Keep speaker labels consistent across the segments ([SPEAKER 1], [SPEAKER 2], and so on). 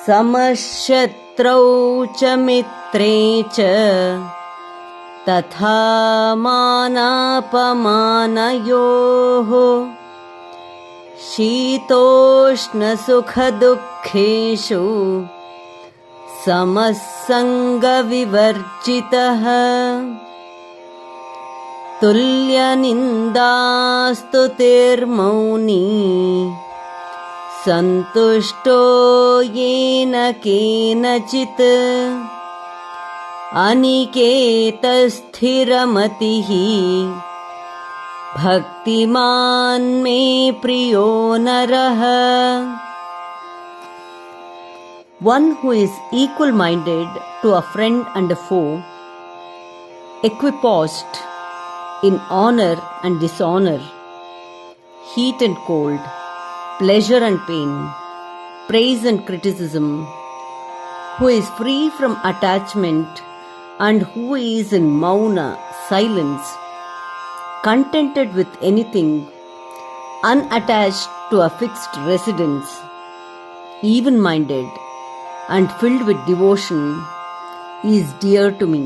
[SPEAKER 1] ಸಮಶತ್ರೌ ಚ ಮಿತ್ರೇ ಚ ತಥಾ ಮಾನಾಪಮಾನಯೋಃ ಶೀತೋಷ್ಣ ಸುಖ ದುಃಖೇಷು ಸಮಃ ಸಂಗ ವಿವರ್ಜಿತಃ ತುಲ್ಯ ನಿಂದಾಸ್ತುತಿರ್ಮೌನಿ ಸಂತುಷ್ಟೋ ಯೇನ ಕೇನಚಿತ್ Aniket ಸ್ಥಿರಮತಿಃ ಭಕ್ತಿಮಾನ್ May ಪ್ರಿಯೋ ನರಃ. One who is equal-minded to a friend and a foe, equipoised in honor and dishonor, heat and cold, pleasure and pain, praise and criticism, who is free from attachment and who is in mauna, silence, contented with anything, unattached to a fixed residence, even-minded and filled with devotion, is dear to me.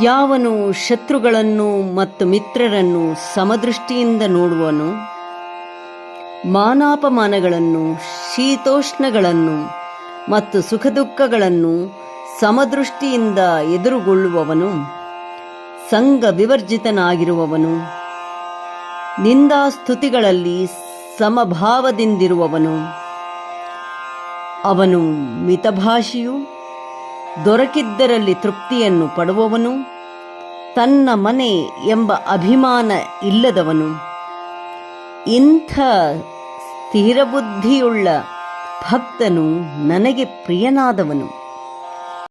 [SPEAKER 1] ಯಾವನು ಶತ್ರುಗಳನ್ನು ಮತ್ತು ಮಿತ್ರರನ್ನು ಸಮದೃಷ್ಟಿಯಿಂದ ನೋಡುವನು, ಮಾನಾಪಮಾನಗಳನ್ನು, ಶೀತೋಷ್ಣಗಳನ್ನು ಮತ್ತು ಸುಖ ದುಃಖಗಳನ್ನು ಸಮದೃಷ್ಟಿಯಿಂದ ಎದುರುಗೊಳ್ಳುವವನು, ಸಂಗ ವಿವರ್ಜಿತನಾಗಿರುವವನು, ನಿಂದಾಸ್ತುತಿಗಳಲ್ಲಿ ಸಮಭಾವದಿಂದಿರುವವನು, ಅವನು ಮಿತಭಾಷಿಯು, ದೊರಕಿದ್ದರಲ್ಲಿ ತೃಪ್ತಿಯನ್ನು ಪಡುವವನು, ತನ್ನ ಮನೆ ಎಂಬ ಅಭಿಮಾನ ಇಲ್ಲದವನು, ಇಂಥ ಸ್ಥಿರಬುದ್ಧಿಯುಳ್ಳ ಭಕ್ತನು ನನಗೆ ಪ್ರಿಯನಾದವನು.